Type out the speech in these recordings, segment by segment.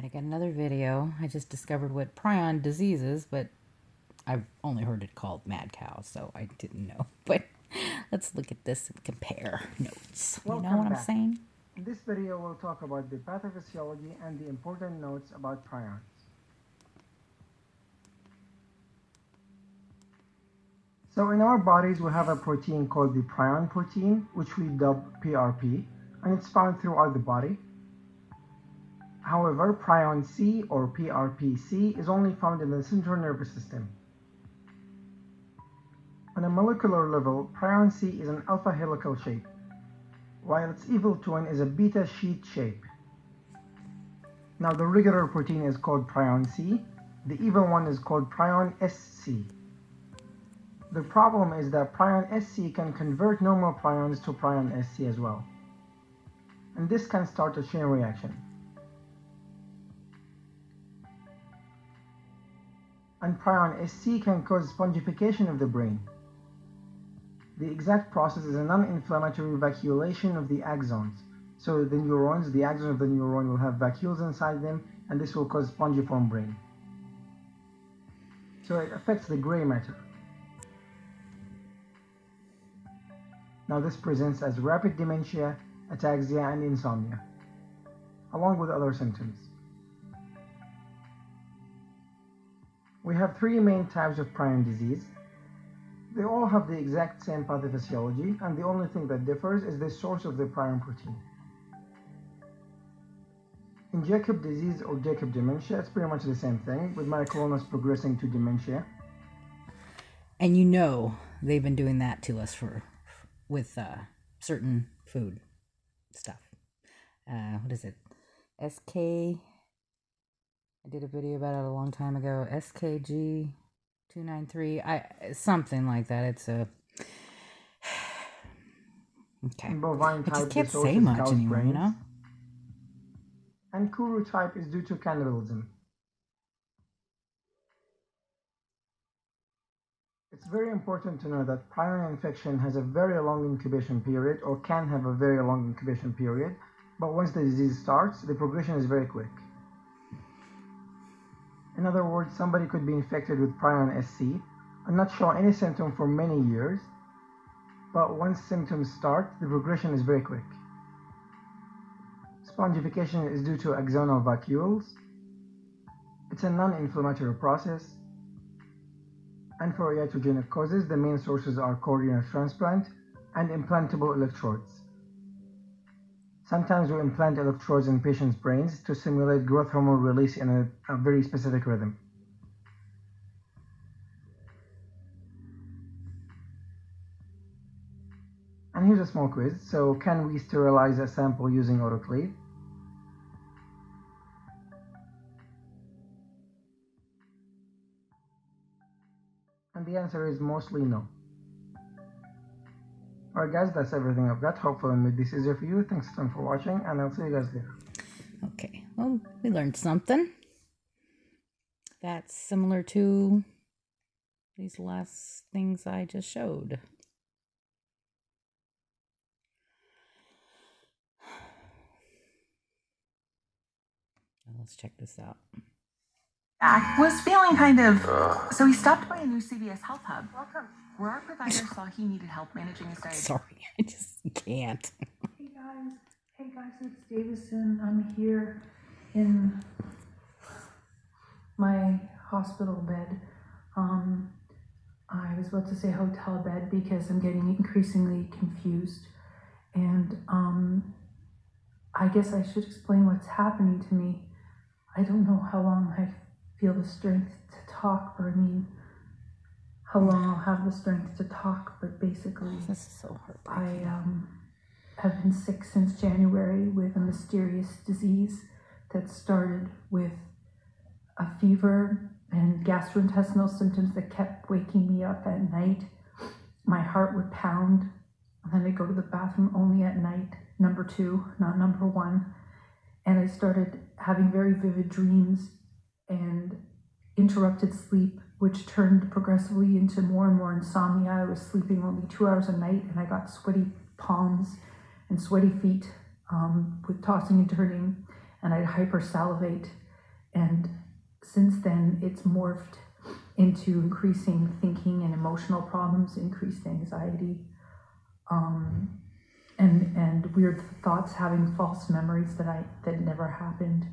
I got another video. I just discovered what Prion Disease is, but I've only heard it called mad cow, so I didn't know. But let's look at this and compare notes. You know what I'm saying? In this video, we'll talk about the pathophysiology and the important notes about prions. So in our bodies, we have a protein called the prion protein, which we dub PRP, and it's found throughout the body. However, prion C or PRPC is only found in the central nervous system. On a molecular level, prion C is an alpha helical shape, while its evil twin is a beta sheet shape. Now the regular protein is called prion C, the evil one is called prion SC. The problem is that prion SC can convert normal prions to prion SC as well, and this can start a chain reaction. And prion SC can cause spongification of the brain. The exact process is a non-inflammatory vacuolation of the axons. So the neurons, the axons of the neuron will have vacuoles inside them, and this will cause spongiform brain. So it affects the gray matter. Now this presents as rapid dementia, ataxia, and insomnia, along with other symptoms. We have three main types of prion disease. They all have the exact same pathophysiology, and the only thing that differs is the source of the prion protein. In Jacob disease or Jacob dementia, it's pretty much the same thing, with myoclonus progressing to dementia. And you know they've been doing that to us with certain food stuff. What is it? SK... I did a video about it a long time ago. SKG 293. Something like that. It's a okay. In bovine type, I just can't say much anymore, you know. And Kuru type is due to cannibalism. It's very important to know that prion infection has a very long incubation period, or can have a very long incubation period, but once the disease starts, the progression is very quick. In other words, somebody could be infected with prion SC and not show any symptom for many years, but once symptoms start, the progression is very quick. Spongification is due to axonal vacuoles. It's a non-inflammatory process. And for iatrogenic causes, the main sources are corneal transplant and implantable electrodes. Sometimes we implant electrodes in patients' brains to simulate growth hormone release in a very specific rhythm. And here's a small quiz. So, can we sterilize a sample using autoclave? And the answer is mostly no. Alright guys, that's everything I've got. Hopefully I made this easier for you. Thanks a ton for watching, and I'll see you guys later. Okay, well, we learned something. That's similar to these last things I just showed. Let's check this out. I was feeling kind of... So he stopped by a new CVS Health Hub, where our provider saw he needed help managing his diabetes. Sorry, I just can't. Hey guys, it's Davison. I'm here in my hospital bed. I was about to say hotel bed because I'm getting increasingly confused. And I guess I should explain what's happening to me. I don't know how long I feel the strength to talk, or I mean, how long I'll have the strength to talk, but basically, This is so hard. I have been sick since January with a mysterious disease that started with a fever and gastrointestinal symptoms that kept waking me up at night. My heart would pound, and then I'd go to the bathroom only at night, number 2, not number 1. And I started having very vivid dreams and interrupted sleep, which turned progressively into more and more insomnia. I was sleeping only 2 hours a night, and I got sweaty palms and sweaty feet with tossing and turning, and I'd hypersalivate. and since then it's morphed into increasing thinking and emotional problems, increased anxiety, and weird thoughts, having false memories that never happened.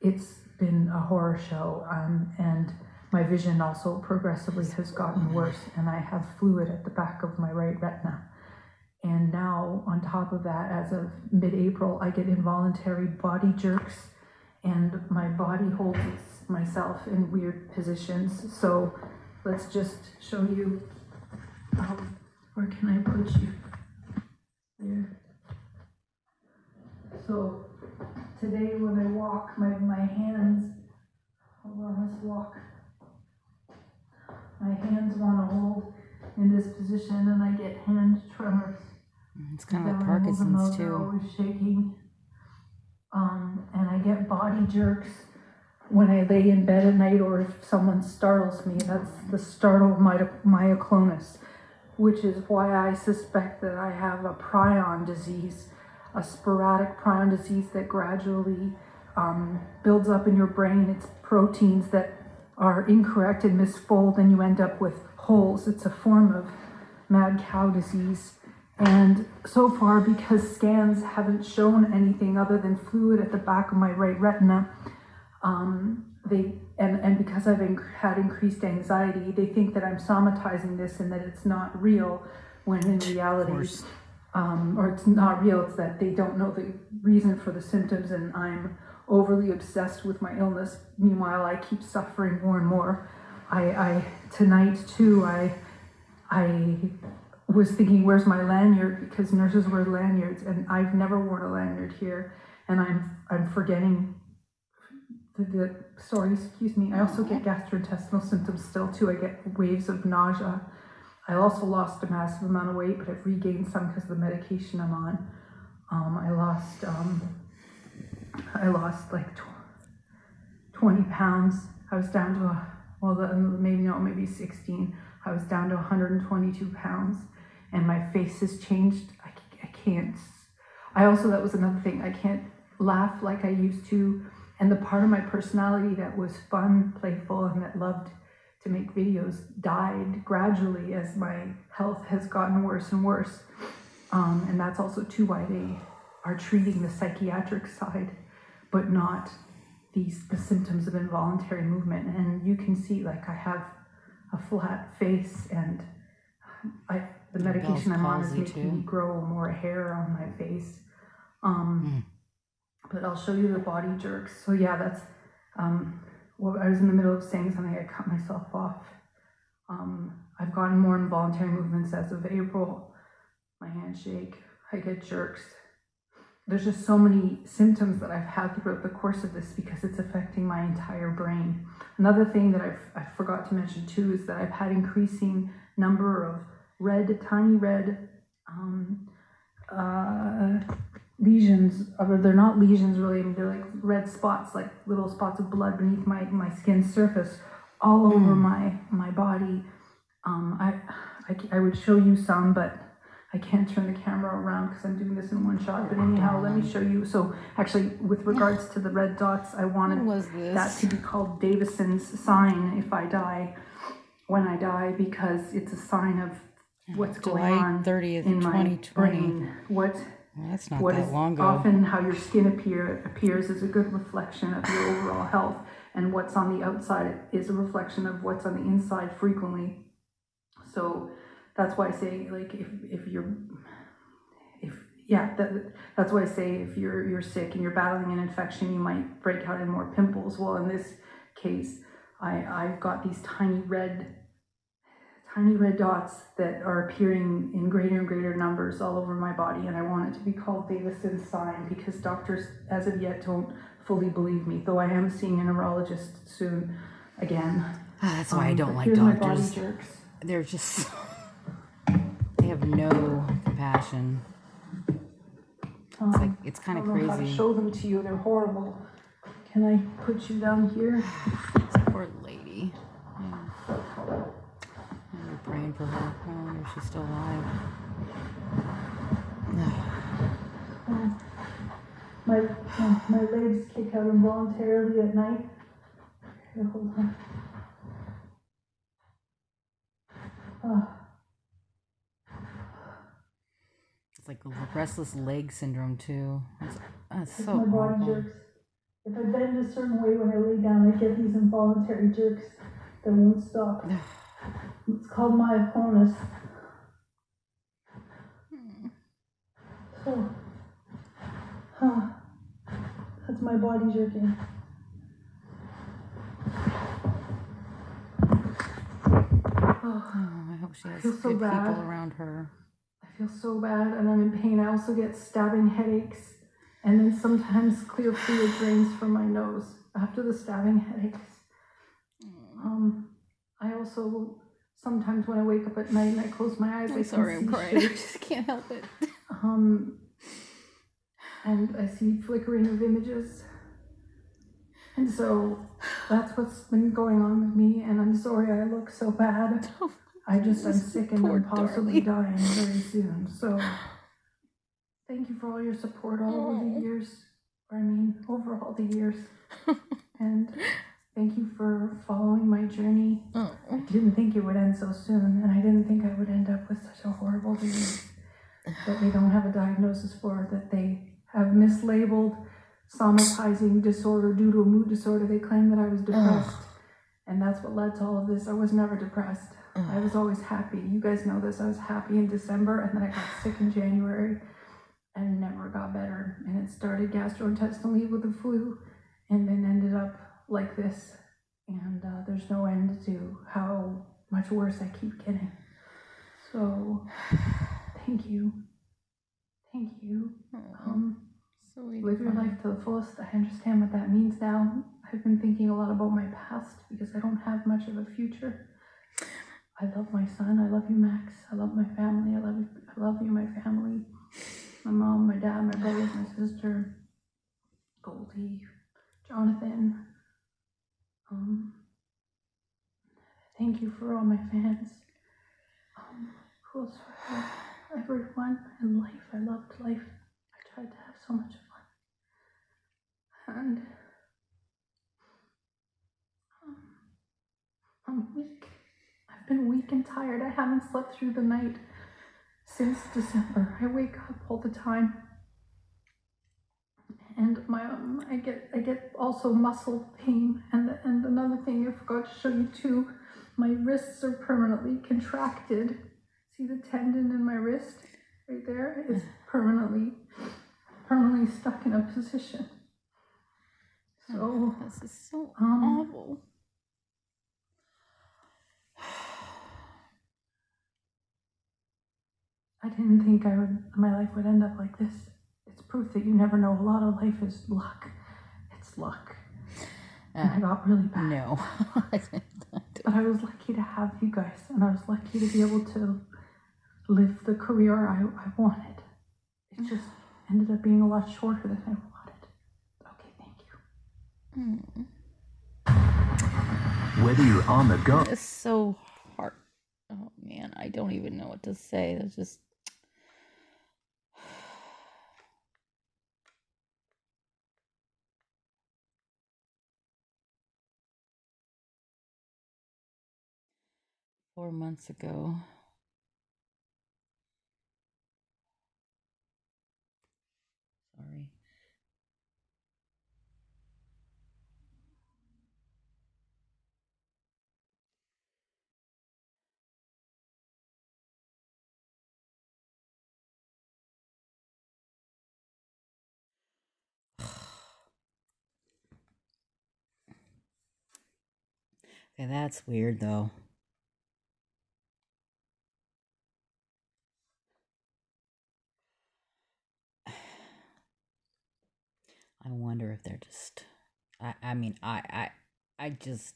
It's been a horror show, and my vision also progressively has gotten worse, and I have fluid at the back of my right retina. And now, on top of that, as of mid-April, I get involuntary body jerks, and my body holds myself in weird positions. So let's just show you, where can I put you? There. So today when I walk, my hands, hold on, let's walk. My hands want to hold in this position, and I get hand tremors. It's kind of like Parkinson's They're too. always shaking. And I get body jerks when I lay in bed at night, or if someone startles me. That's the startle myoclonus, which is why I suspect that I have a prion disease, a sporadic prion disease that gradually builds up in your brain. It's proteins that are incorrect and misfold, and you end up with holes. It's a form of mad cow disease. And so far, because scans haven't shown anything other than fluid at the back of my right retina, and because I've had increased anxiety, they think that I'm somatizing this and that it's not real, when in reality, or it's not real, it's that they don't know the reason for the symptoms, and I'm overly obsessed with my illness. Meanwhile, I keep suffering more and more. Tonight too, I was thinking, where's my lanyard? Because nurses wear lanyards, and I've never worn a lanyard here, and I'm forgetting sorry, excuse me. I also get gastrointestinal symptoms still too. I get waves of nausea. I also lost a massive amount of weight, but I've regained some because of the medication I'm on. I lost like 20 pounds. I was down to maybe 16. I was down to 122 pounds, and my face has changed. I can't. That was another thing. I can't laugh like I used to. And the part of my personality that was fun, playful, and that loved to make videos died gradually as my health has gotten worse and worse. And that's also too why they are treating the psychiatric side, but not the symptoms of involuntary movement. And you can see, like, I have a flat face, and the medication I'm on is making me grow more hair on my face. But I'll show you the body jerks. So yeah, that's what I was in the middle of saying something. I cut myself off. I've gotten more involuntary movements as of April. My hands shake. I get jerks. There's just so many symptoms that I've had throughout the course of this because it's affecting my entire brain. Another thing that I forgot to mention too is that I've had increasing number of tiny red lesions. They're not lesions really. I mean, they're like red spots, like little spots of blood beneath my skin surface, all over my body. I would show you some, but I can't turn the camera around because I'm doing this in one shot. But anyhow, let me show you. So actually, with regards to the red dots, I wanted that to be called Davison's sign if I die, when I die, because it's a sign of what's going on 30th, in my 2020. brain. That's not What that is long ago. often how your skin appears is a good reflection of your overall health, and what's on the outside is a reflection of what's on the inside frequently. So that's why I say, like, that's why I say if you're sick and you're battling an infection, you might break out in more pimples. Well, in this case, I've got these tiny red dots that are appearing in greater and greater numbers all over my body, and I want it to be called Davison's sign because doctors as of yet don't fully believe me, though I am seeing a neurologist soon again. That's why I don't like here's my body doctors. jerks. They're just, they have no compassion. It's kind of crazy. I don't know how to show them to you. They're horrible. Can I put you down here? Poor lady. Yeah. We're praying for her. I wonder if she's still alive. my legs kick out involuntarily at night. Okay, hold on. It's like a restless leg syndrome too. That's so My body awful. jerks. If I bend a certain way when I lay down, I get these involuntary jerks that won't stop. It's called myoclonus. So, that's my body jerking. Oh, I hope she has feel so good bad. people around her. I feel so bad and I'm in pain. I also get stabbing headaches and then sometimes clear fluid drains from my nose after the stabbing headaches. I also sometimes when I wake up at night and I close my eyes, I'm sorry, I'm crying. I just can't help it. And I see flickering of images. And so that's what's been going on with me, and I'm sorry I look so bad. I'm sick and I'm possibly dying very soon. So thank you for all your support over the years. Over all the years. And thank you for following my journey. I didn't think it would end so soon, and I didn't think I would end up with such a horrible disease that they don't have a diagnosis for, that they have mislabeled somatizing disorder due to a mood disorder. They claim that I was depressed, and that's what led to all of this. I was never depressed. I was always happy. You guys know this. I was happy in December, and then I got sick in January and never got better. And it started gastrointestinally with the flu and then ended up like this. And there's no end to how much worse I keep getting. So thank you. Thank you. Live your life to the fullest. I understand what that means now. I've been thinking a lot about my past because I don't have much of a future. I love my son. I love you, Max. I love my family. I love you, my family. My mom, my dad, my brothers, my sister, Goldie, Jonathan. Thank you for all my fans. Who else do I love? Everyone in life. I loved life. I tried to have so much fun. And I'm weak. I've been weak and tired. I haven't slept through the night since December. I wake up all the time. And I get also muscle pain. And another thing I forgot to show you too, my wrists are permanently contracted. See the tendon in my wrist right there? It's permanently stuck in a position. So this is so awful. I didn't think my life would end up like this. It's proof that you never know. A lot of life is luck. It's luck. And I got really bad. No. But I was lucky to have you guys, and I was lucky to be able to live the career I wanted. It just ended up being a lot shorter than I wanted. Okay, thank you. Whether you're on the go. It's so hard. Oh man, I don't even know what to say. That's just. Four months ago. Sorry. Okay, that's weird though. I wonder if they're just. I just.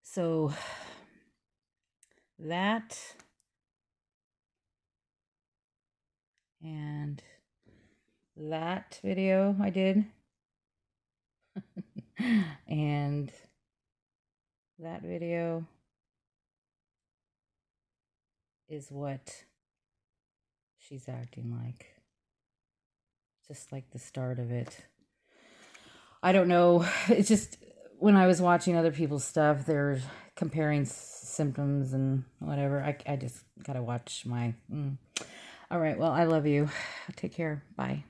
So that and that video I did and that video is what she's acting like. just like the start of it. I don't know. It's just when I was watching other people's stuff, they're comparing symptoms and whatever. I just gotta watch my. All right. Well, I love you. Take care. Bye.